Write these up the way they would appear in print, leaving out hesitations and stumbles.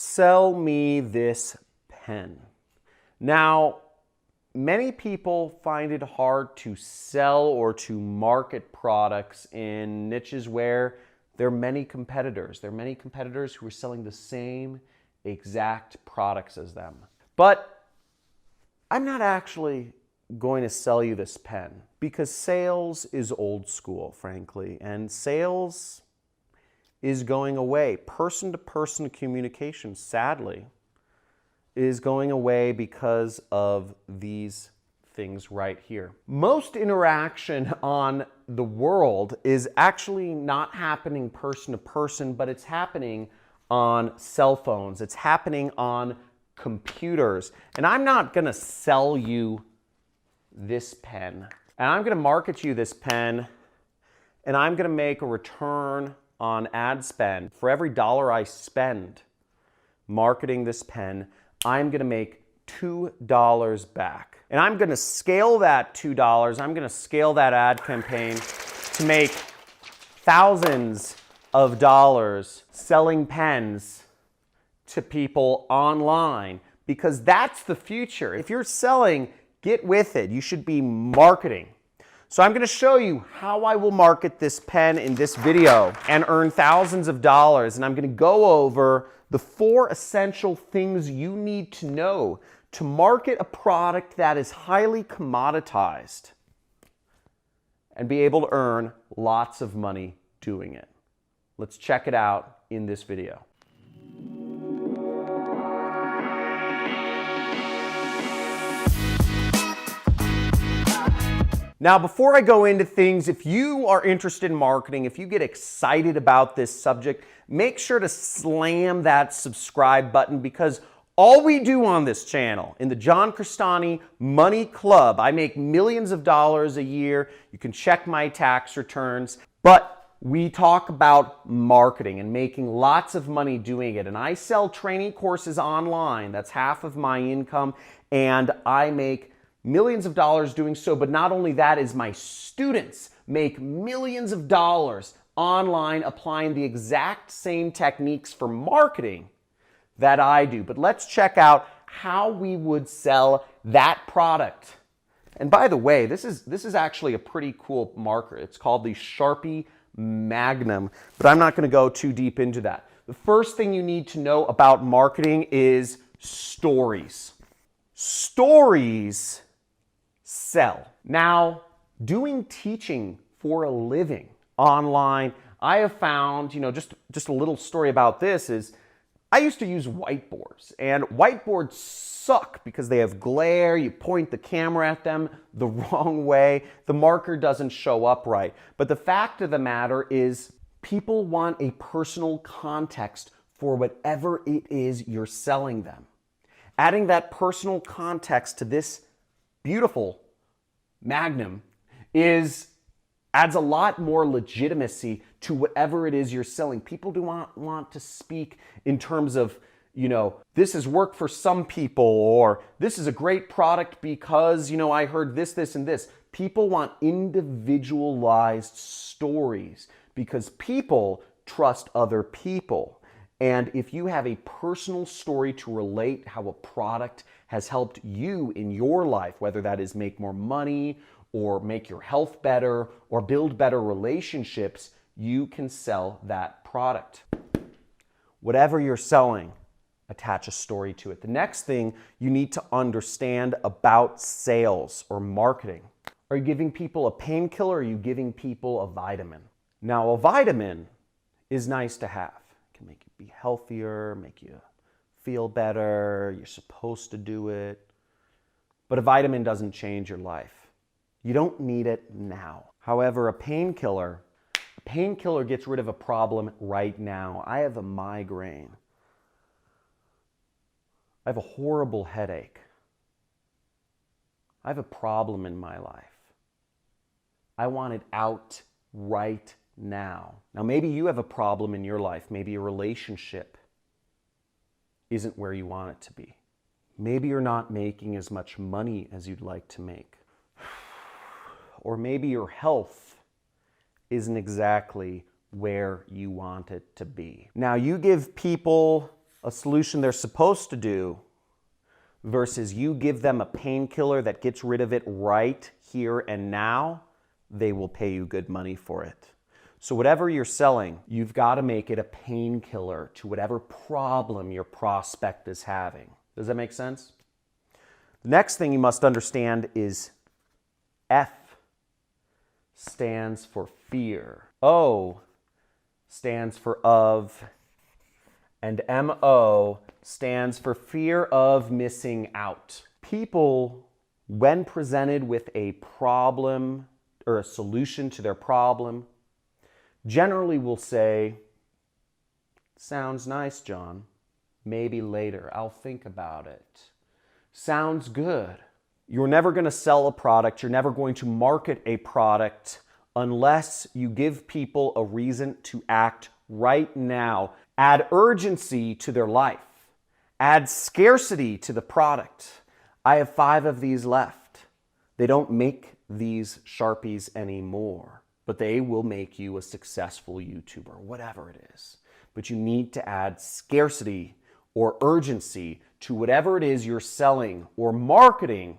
Sell me this pen. Now, many people find it hard to sell or to market products in niches where there are many competitors. There are many competitors who are selling the same exact products as them. But I'm not actually going to sell you this pen because sales is old school, frankly, and sales is going away. Person-to-person communication, sadly, is going away because of these things right here. Most interaction on the world is actually not happening person to person, but it's happening on cell phones. It's happening on computers. And I'm not gonna sell you this pen. And I'm gonna market you this pen, and I'm gonna make a return on ad spend. For every dollar I spend marketing this pen, I'm gonna make $2 back. And I'm gonna scale that $2, I'm gonna scale that ad campaign to make thousands of dollars selling pens to people online, because that's the future. If you're selling, get with it. You should be marketing. So I'm going to show you how I will market this pen in this video and earn thousands of dollars. And I'm going to go over the 4 essential things you need to know to market a product that is highly commoditized and be able to earn lots of money doing it. Let's check it out in this video. Now, before I go into things, if you are interested in marketing, if you get excited about this subject, make sure to slam that subscribe button, because all we do on this channel, in the John Crestani Money Club, I make millions of dollars a year. You can check my tax returns, but we talk about marketing and making lots of money doing it. And I sell training courses online. That's half of my income, and I make millions of dollars doing so. But not only that, is my students make millions of dollars online applying the exact same techniques for marketing that I do. But let's check out how we would sell that product. And by the way, this is actually a pretty cool marker. It's called the Sharpie Magnum, but I'm not going to go too deep into that. The first thing you need to know about marketing is stories. Stories sell. Now, doing teaching for a living online, I have found, just a little story about this is, I used to use whiteboards, and whiteboards suck because they have glare. You point the camera at them the wrong way. The marker doesn't show up right. But the fact of the matter is, people want a personal context for whatever it is you're selling them. Adding that personal context to this beautiful Magnum adds a lot more legitimacy to whatever it is you're selling. People do not want to speak in terms of, this has worked for some people, or this is a great product because, I heard this, this, and this. People want individualized stories because people trust other people. And if you have a personal story to relate how a product has helped you in your life, whether that is make more money or make your health better or build better relationships, you can sell that product. Whatever you're selling, attach a story to it. The next thing you need to understand about sales or marketing. Are you giving people a painkiller, or are you giving people a vitamin? Now, a vitamin is nice to have. It can make you be healthier, make you feel better, you're supposed to do it. But a vitamin doesn't change your life. You don't need it now. However, a painkiller gets rid of a problem right now. I have a migraine. I have a horrible headache. I have a problem in my life. I want it out right now. Now, maybe you have a problem in your life. Maybe a relationship isn't where you want it to be. Maybe you're not making as much money as you'd like to make. Or maybe your health isn't exactly where you want it to be. Now, you give people a solution they're supposed to do versus you give them a painkiller that gets rid of it right here and now, they will pay you good money for it. So whatever you're selling, you've got to make it a painkiller to whatever problem your prospect is having. Does that make sense? The next thing you must understand is F stands for fear. O stands for of, and MO stands for fear of missing out. People, when presented with a problem or a solution to their problem, generally will say, sounds nice, John. Maybe later. I'll think about it. Sounds good. You're never going to sell a product. You're never going to market a product unless you give people a reason to act right now. Add urgency to their life. Add scarcity to the product. I have 5 of these left. They don't make these Sharpies anymore, but they will make you a successful YouTuber, whatever it is. But you need to add scarcity or urgency to whatever it is you're selling or marketing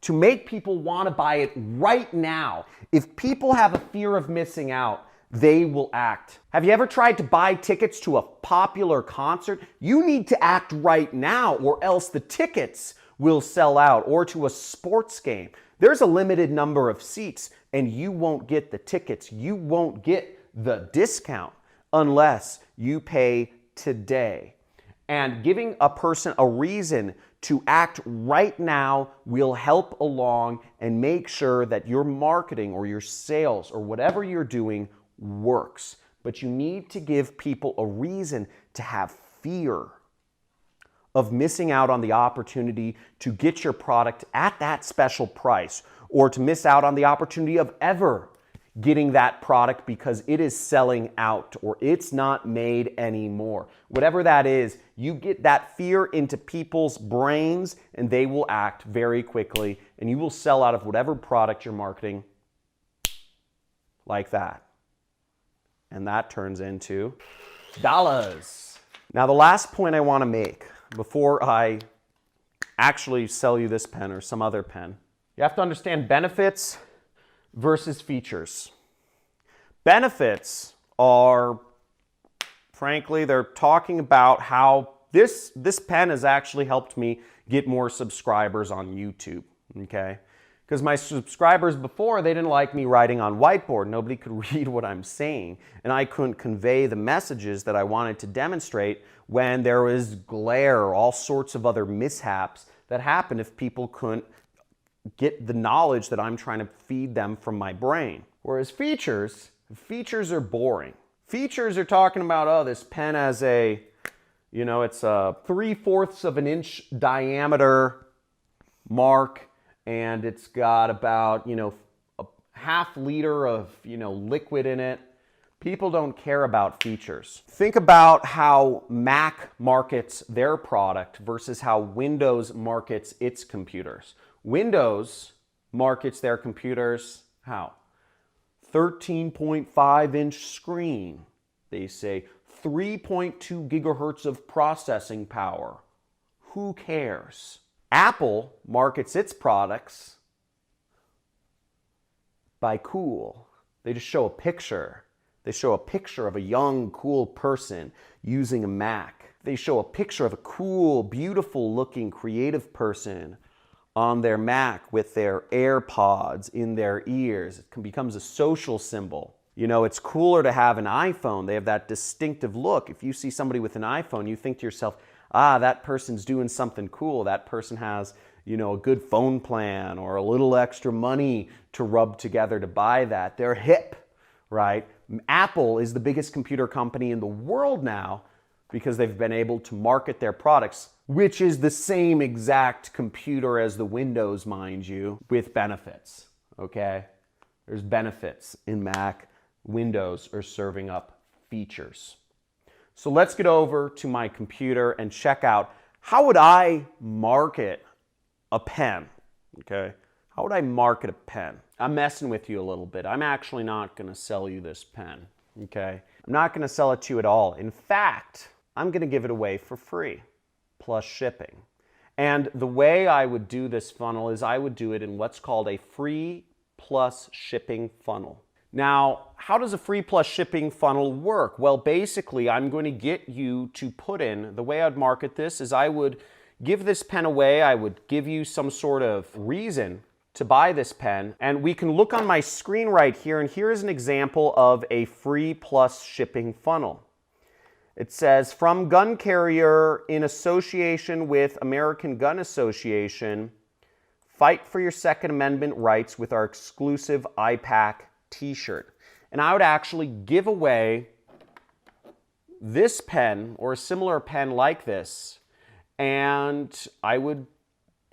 to make people want to buy it right now. If people have a fear of missing out, they will act. Have you ever tried to buy tickets to a popular concert? You need to act right now or else the tickets will sell out, or to a sports game. There's a limited number of seats and you won't get the tickets. You won't get the discount unless you pay today. And giving a person a reason to act right now will help along and make sure that your marketing or your sales or whatever you're doing works. But you need to give people a reason to have fear of missing out on the opportunity to get your product at that special price, or to miss out on the opportunity of ever getting that product because it is selling out or it's not made anymore. Whatever that is, you get that fear into people's brains and they will act very quickly and you will sell out of whatever product you're marketing like that. And that turns into dollars. Now, the last point I want to make before I actually sell you this pen or some other pen, you have to understand benefits versus features. Benefits are, frankly, they're talking about how this pen has actually helped me get more subscribers on YouTube, okay? Because my subscribers before, they didn't like me writing on whiteboard. Nobody could read what I'm saying, and I couldn't convey the messages that I wanted to demonstrate when there was glare or all sorts of other mishaps that happened if people couldn't get the knowledge that I'm trying to feed them from my brain. Whereas features are boring. Features are talking about, oh, this pen has a, it's a 3/4 of an inch diameter mark, and it's got about, a half liter of, liquid in it. People don't care about features. Think about how Mac markets their product versus how Windows markets its computers. Windows markets their computers how? 13.5 inch screen. They say 3.2 gigahertz of processing power. Who cares? Apple markets its products by cool. They just show a picture. They show a picture of a young, cool person using a Mac. They show a picture of a cool, beautiful looking, creative person on their Mac with their AirPods in their ears. It becomes a social symbol. It's cooler to have an iPhone. They have that distinctive look. If you see somebody with an iPhone, you think to yourself, that person's doing something cool. That person has, a good phone plan or a little extra money to rub together to buy that. They're hip, right? Apple is the biggest computer company in the world now because they've been able to market their products, which is the same exact computer as the Windows, mind you, with benefits, okay? There's benefits in Mac. Windows are serving up features. So let's get over to my computer and check out how would I market a pen, okay? How would I market a pen? I'm messing with you a little bit. I'm actually not going to sell you this pen, okay? I'm not going to sell it to you at all. In fact, I'm going to give it away for free, plus shipping. And the way I would do this funnel is I would do it in what's called a free plus shipping funnel. Now, how does a free plus shipping funnel work? Well, basically, I'm going to get you to put in, the way I'd market this is I would give this pen away. I would give you some sort of reason to buy this pen. And we can look on my screen right here, and here is an example of a free plus shipping funnel. It says, from gun carrier in association with American Gun Association, fight for your Second Amendment rights with our exclusive IPAC t-shirt. And I would actually give away this pen or a similar pen like this, and I would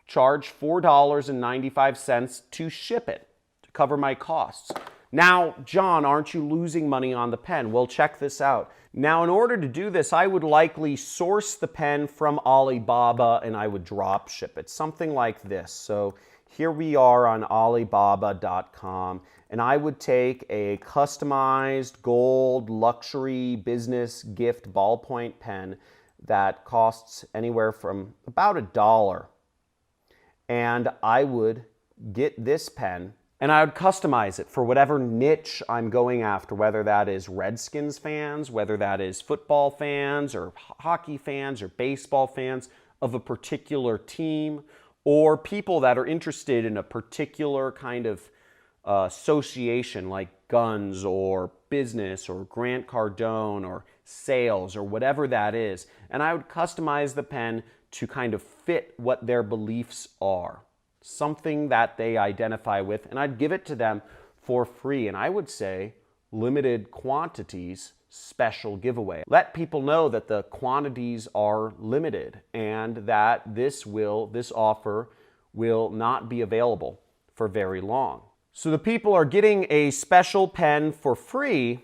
charge $4.95 to ship it, to cover my costs. Now, John, aren't you losing money on the pen? Well, check this out. Now, in order to do this, I would likely source the pen from Alibaba and I would drop ship it, something like this. So here we are on Alibaba.com, and I would take a customized gold luxury business gift ballpoint pen that costs anywhere from about $1. And I would get this pen and I would customize it for whatever niche I'm going after, whether that is Redskins fans, whether that is football fans or hockey fans or baseball fans of a particular team, or people that are interested in a particular kind of association like guns or business or Grant Cardone or sales or whatever that is. And I would customize the pen to kind of fit what their beliefs are, something that they identify with, and I'd give it to them for free. And I would say limited quantities, special giveaway. Let people know that the quantities are limited and that this offer will not be available for very long. So the people are getting a special pen for free,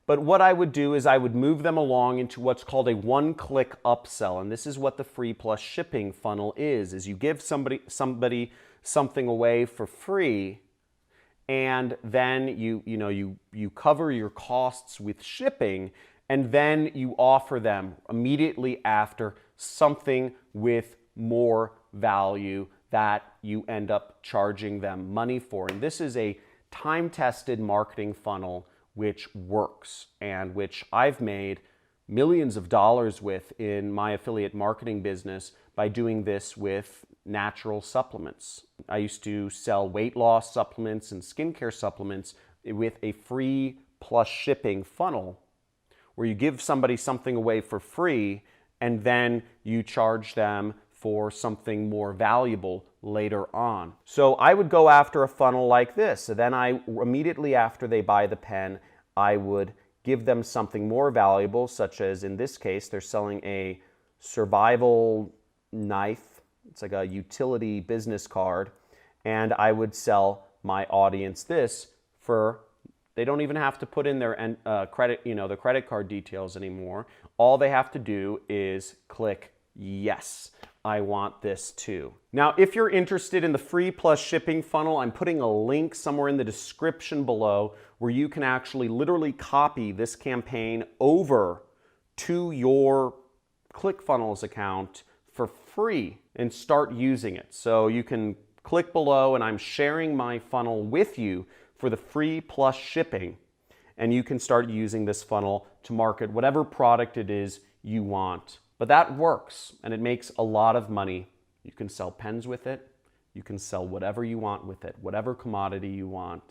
but what I would do is I would move them along into what's called a one-click upsell. And this is what the free plus shipping funnel is you give somebody something away for free, and then you cover your costs with shipping, and then you offer them immediately after something with more value that you end up charging them money for. And this is a time-tested marketing funnel which works and which I've made millions of dollars with in my affiliate marketing business by doing this with natural supplements. I used to sell weight loss supplements and skincare supplements with a free plus shipping funnel where you give somebody something away for free and then you charge them for something more valuable later on. So I would go after a funnel like this. So then immediately after they buy the pen, I would give them something more valuable, such as in this case, they're selling a survival knife. It's like a utility business card. And I would sell my audience this for, they don't even have to put in their the credit card details anymore. All they have to do is click yes. I want this too. Now, if you're interested in the free plus shipping funnel, I'm putting a link somewhere in the description below where you can actually literally copy this campaign over to your ClickFunnels account for free and start using it. So you can click below and I'm sharing my funnel with you for the free plus shipping, and you can start using this funnel to market whatever product it is you want. But that works, and it makes a lot of money. You can sell pens with it. You can sell whatever you want with it, whatever commodity you want.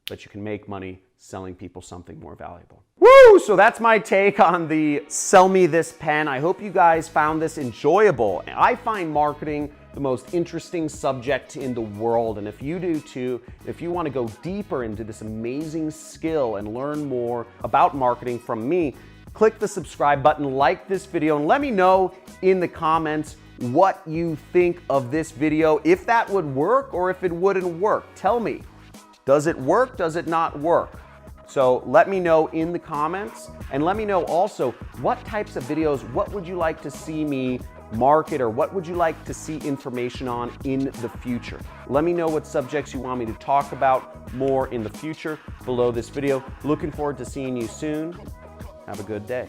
But you can make money selling people something more valuable. Woo! So that's my take on the Sell Me This Pen. I hope you guys found this enjoyable. I find marketing the most interesting subject in the world. And if you do too, if you want to go deeper into this amazing skill and learn more about marketing from me, click the subscribe button, like this video, and let me know in the comments what you think of this video, if that would work or if it wouldn't work. Tell me, does it work? Does it not work? So let me know in the comments, and let me know also what types of videos, what would you like to see me market, or what would you like to see information on in the future? Let me know what subjects you want me to talk about more in the future below this video. Looking forward to seeing you soon. Have a good day.